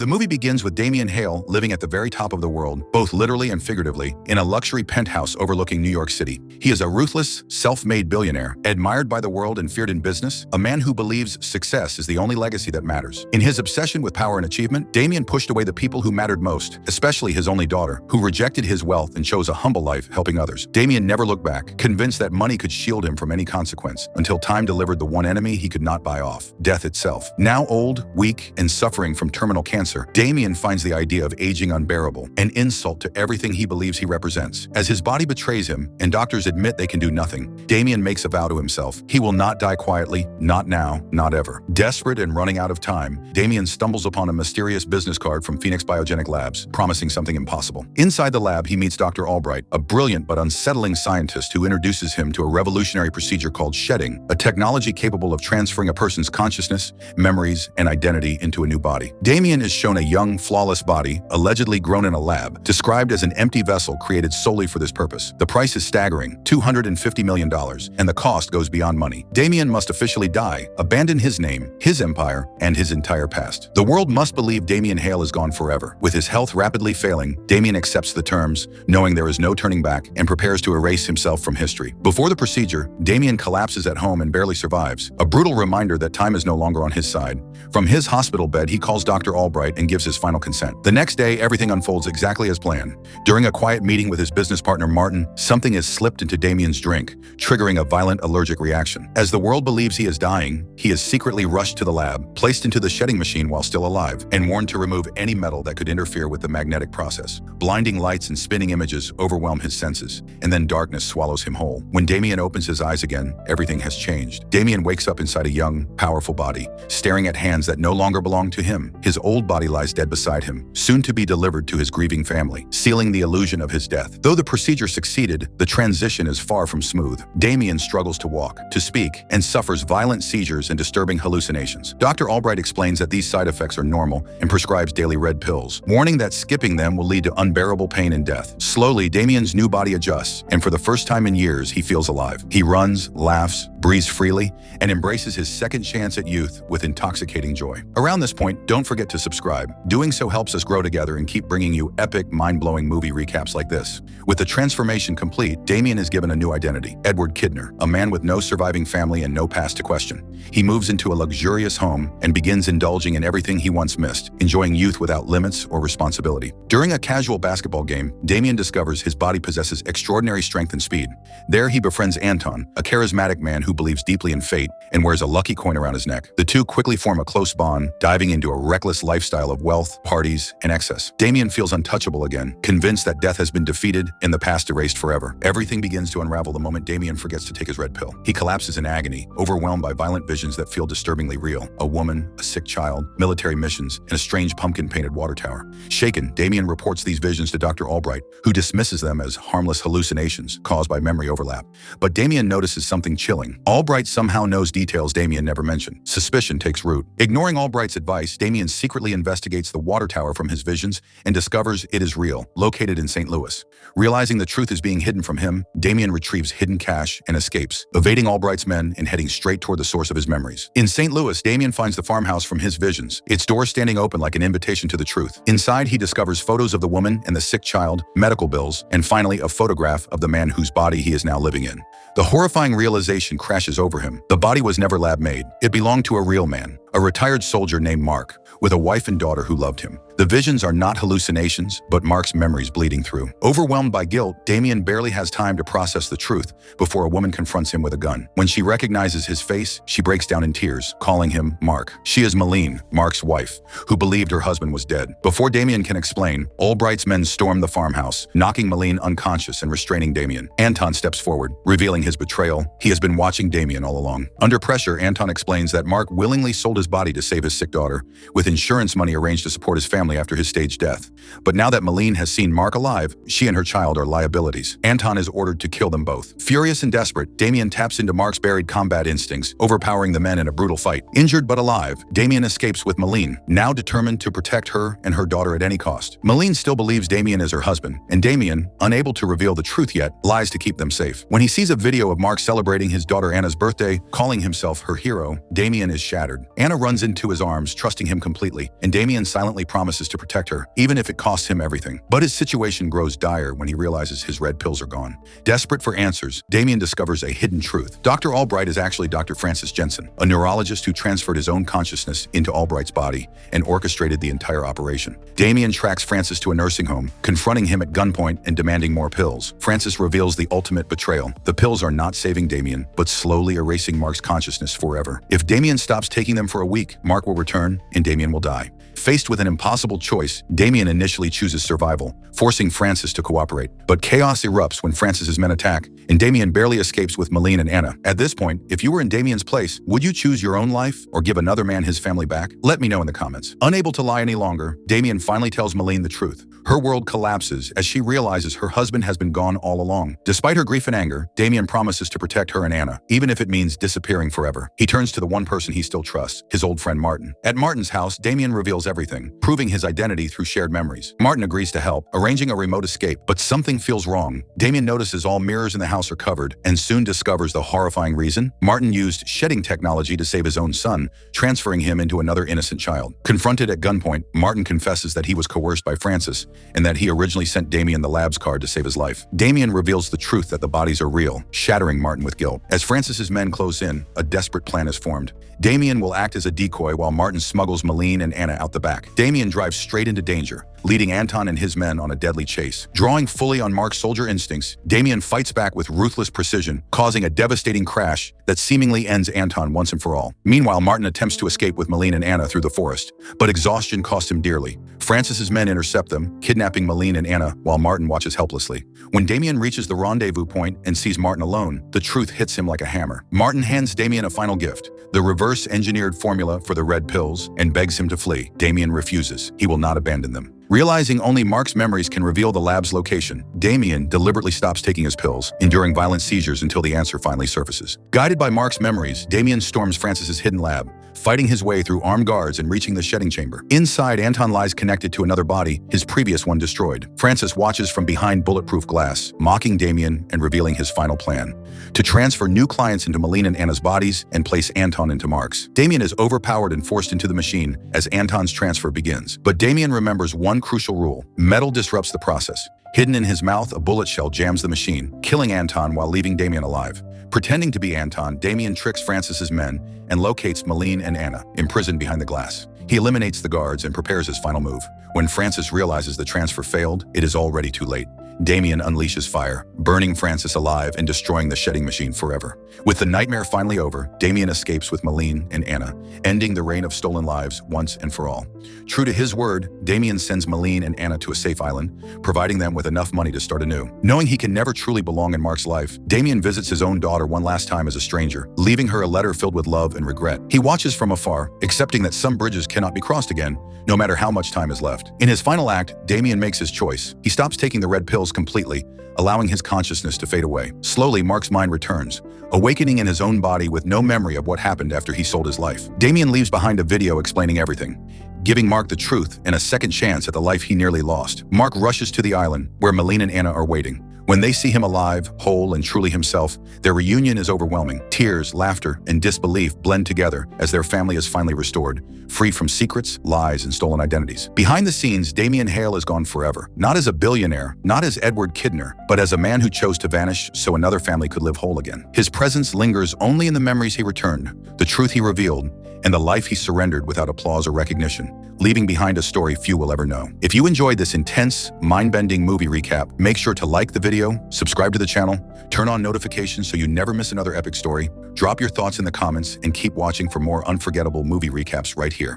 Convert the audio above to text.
The movie begins with Damien Hale living at the very top of the world, both literally and figuratively, in a luxury penthouse overlooking New York City. He is a ruthless, self-made billionaire, admired by the world and feared in business, a man who believes success is the only legacy that matters. In his obsession with power and achievement, Damien pushed away the people who mattered most, especially his only daughter, who rejected his wealth and chose a humble life helping others. Damien never looked back, convinced that money could shield him from any consequence, until time delivered the one enemy he could not buy off: death itself. Now old, weak, and suffering from terminal cancer, Damien finds the idea of aging unbearable, an insult to everything he believes he represents. As his body betrays him, and doctors admit they can do nothing, Damien makes a vow to himself. He will not die quietly, not now, not ever. Desperate and running out of time, Damien stumbles upon a mysterious business card from Phoenix Biogenic Labs, promising something impossible. Inside the lab, he meets Dr. Albright, a brilliant but unsettling scientist who introduces him to a revolutionary procedure called shedding, a technology capable of transferring a person's consciousness, memories, and identity into a new body. Damien is shown a young, flawless body, allegedly grown in a lab, described as an empty vessel created solely for this purpose. The price is staggering, $250 million, and the cost goes beyond money. Damien must officially die, abandon his name, his empire, and his entire past. The world must believe Damien Hale is gone forever. With his health rapidly failing, Damien accepts the terms, knowing there is no turning back, and prepares to erase himself from history. Before the procedure, Damien collapses at home and barely survives, a brutal reminder that time is no longer on his side. From his hospital bed, he calls Dr. Albright and gives his final consent. The next day, everything unfolds exactly as planned. During a quiet meeting with his business partner Martin, something is slipped into Damien's drink, triggering a violent allergic reaction. As the world believes he is dying, he is secretly rushed to the lab, placed into the shedding machine while still alive, and warned to remove any metal that could interfere with the magnetic process. Blinding lights and spinning images overwhelm his senses, and then darkness swallows him whole. When Damien opens his eyes again, everything has changed. Damien wakes up inside a young, powerful body, staring at hands that no longer belong to him. His old body lies dead beside him, soon to be delivered to his grieving family, sealing the illusion of his death. Though the procedure succeeded, the transition is far from smooth. Damien struggles to walk, to speak, and suffers violent seizures and disturbing hallucinations. Dr. Albright explains that these side effects are normal and prescribes daily red pills, warning that skipping them will lead to unbearable pain and death. Slowly, Damien's new body adjusts, and for the first time in years, he feels alive. He runs, laughs, breathes freely, and embraces his second chance at youth with intoxicating joy. Around this point, don't forget to subscribe. Doing so helps us grow together and keep bringing you epic, mind-blowing movie recaps like this. With the transformation complete, Damien is given a new identity: Edward Kidner, a man with no surviving family and no past to question. He moves into a luxurious home and begins indulging in everything he once missed, enjoying youth without limits or responsibility. During a casual basketball game, Damien discovers his body possesses extraordinary strength and speed. There he befriends Anton, a charismatic man who believes deeply in fate and wears a lucky coin around his neck. The two quickly form a close bond, diving into a reckless lifestyle of wealth, parties, and excess. Damien feels untouchable again, convinced that death has been defeated and the past erased forever. Everything begins to unravel the moment Damien forgets to take his red pill. He collapses in agony, overwhelmed by violent visions that feel disturbingly real: a woman, a sick child, military missions, and a strange pumpkin-painted water tower. Shaken, Damien reports these visions to Dr. Albright, who dismisses them as harmless hallucinations caused by memory overlap. But Damien notices something chilling. Albright somehow knows details Damien never mentioned. Suspicion takes root. Ignoring Albright's advice, Damien secretly investigates the water tower from his visions and discovers it is real, located in St. Louis. Realizing the truth is being hidden from him, Damien retrieves hidden cash and escapes, evading Albright's men and heading straight toward the source of his memories. In St. Louis, Damien finds the farmhouse from his visions, its doors standing open like an invitation to the truth. Inside, he discovers photos of the woman and the sick child, medical bills, and finally a photograph of the man whose body he is now living in. The horrifying realization crashes over him. The body was never lab-made. It belonged to a real man, a retired soldier named Mark, with a wife and daughter who loved him. The visions are not hallucinations, but Mark's memories bleeding through. Overwhelmed by guilt, Damien barely has time to process the truth before a woman confronts him with a gun. When she recognizes his face, she breaks down in tears, calling him Mark. She is Malene, Mark's wife, who believed her husband was dead. Before Damien can explain, Albright's men storm the farmhouse, knocking Malene unconscious and restraining Damien. Anton steps forward, revealing his betrayal. He has been watching Damien all along. Under pressure, Anton explains that Mark willingly sold his body to save his sick daughter, with insurance money arranged to support his family after his staged death. But now that Malene has seen Mark alive, she and her child are liabilities. Anton is ordered to kill them both. Furious and desperate, Damien taps into Mark's buried combat instincts, overpowering the men in a brutal fight. Injured but alive, Damien escapes with Malene, now determined to protect her and her daughter at any cost. Malene still believes Damien is her husband, and Damien, unable to reveal the truth yet, lies to keep them safe. When he sees a video of Mark celebrating his daughter Anna's birthday, calling himself her hero, Damien is shattered. Anna runs into his arms, trusting him completely, and Damien silently promises to protect her, even if it costs him everything. But his situation grows dire when he realizes his red pills are gone. Desperate for answers, Damien discovers a hidden truth. Dr. Albright is actually Dr. Francis Jensen, a neurologist who transferred his own consciousness into Albright's body and orchestrated the entire operation. Damien tracks Francis to a nursing home, confronting him at gunpoint and demanding more pills. Francis reveals the ultimate betrayal. The pills are not saving Damien, but slowly erasing Mark's consciousness forever. If Damien stops taking them for a week, Mark will return and Damien will die. Faced with an impossible choice, Damien initially chooses survival, forcing Francis to cooperate. But chaos erupts when Francis's men attack, and Damien barely escapes with Malene and Anna. At this point, if you were in Damien's place, would you choose your own life or give another man his family back? Let me know in the comments. Unable to lie any longer, Damien finally tells Malene the truth. Her world collapses as she realizes her husband has been gone all along. Despite her grief and anger, Damien promises to protect her and Anna, even if it means disappearing forever. He turns to the one person he still trusts, his old friend Martin. At Martin's house, Damien reveals everything, proving his identity through shared memories. Martin agrees to help, arranging a remote escape, but something feels wrong. Damien notices all mirrors in the house are covered, and soon discovers the horrifying reason. Martin used shedding technology to save his own son, transferring him into another innocent child. Confronted at gunpoint, Martin confesses that he was coerced by Francis, and that he originally sent Damien the labs card to save his life. Damien reveals the truth that the bodies are real, shattering Martin with guilt. As Francis's men close in, a desperate plan is formed. Damien will act as a decoy while Martin smuggles Malene and Anna out the back. Damien drives straight into danger, leading Anton and his men on a deadly chase. Drawing fully on Mark's soldier instincts, Damien fights back with ruthless precision, causing a devastating crash that seemingly ends Anton once and for all. Meanwhile, Martin attempts to escape with Malene and Anna through the forest, but exhaustion costs him dearly. Francis's men intercept them, kidnapping Malene and Anna while Martin watches helplessly. When Damien reaches the rendezvous point and sees Martin alone, the truth hits him like a hammer. Martin hands Damien a final gift, the reverse-engineered formula for the red pills, and begs him to flee. Damien refuses. He will not abandon them. Realizing only Mark's memories can reveal the lab's location, Damien deliberately stops taking his pills, enduring violent seizures until the answer finally surfaces. Guided by Mark's memories, Damien storms Francis's hidden lab, fighting his way through armed guards and reaching the shedding chamber. Inside, Anton lies connected to another body, his previous one destroyed. Francis watches from behind bulletproof glass, mocking Damien and revealing his final plan: to transfer new clients into Malene and Anna's bodies and place Anton into Mark's. Damien is overpowered and forced into the machine as Anton's transfer begins. But Damien remembers one crucial rule: metal disrupts the process. Hidden in his mouth, a bullet shell jams the machine, killing Anton while leaving Damien alive. Pretending to be Anton, Damien tricks Francis's men and locates Malene and Anna, imprisoned behind the glass. He eliminates the guards and prepares his final move. When Francis realizes the transfer failed, it is already too late. Damien unleashes fire, burning Francis alive and destroying the shedding machine forever. With the nightmare finally over, Damien escapes with Malene and Anna, ending the reign of stolen lives once and for all. True to his word, Damien sends Malene and Anna to a safe island, providing them with enough money to start anew. Knowing he can never truly belong in Mark's life, Damien visits his own daughter one last time as a stranger, leaving her a letter filled with love and regret. He watches from afar, accepting that some bridges cannot be crossed again, no matter how much time is left. In his final act, Damien makes his choice. He stops taking the red pills completely, allowing his consciousness to fade away. Slowly, Mark's mind returns, awakening in his own body with no memory of what happened after he sold his life. Damien leaves behind a video explaining everything, giving Mark the truth and a second chance at the life he nearly lost. Mark rushes to the island, where Malene and Anna are waiting. When they see him alive, whole, and truly himself, their reunion is overwhelming. Tears, laughter, and disbelief blend together as their family is finally restored, free from secrets, lies, and stolen identities. Behind the scenes, Damien Hale is gone forever. Not as a billionaire, not as Edward Kidner, but as a man who chose to vanish so another family could live whole again. His presence lingers only in the memories he returned, the truth he revealed, and the life he surrendered without applause or recognition, leaving behind a story few will ever know. If you enjoyed this intense, mind-bending movie recap, make sure to like the video, subscribe to the channel, turn on notifications so you never miss another epic story, drop your thoughts in the comments, and keep watching for more unforgettable movie recaps right here.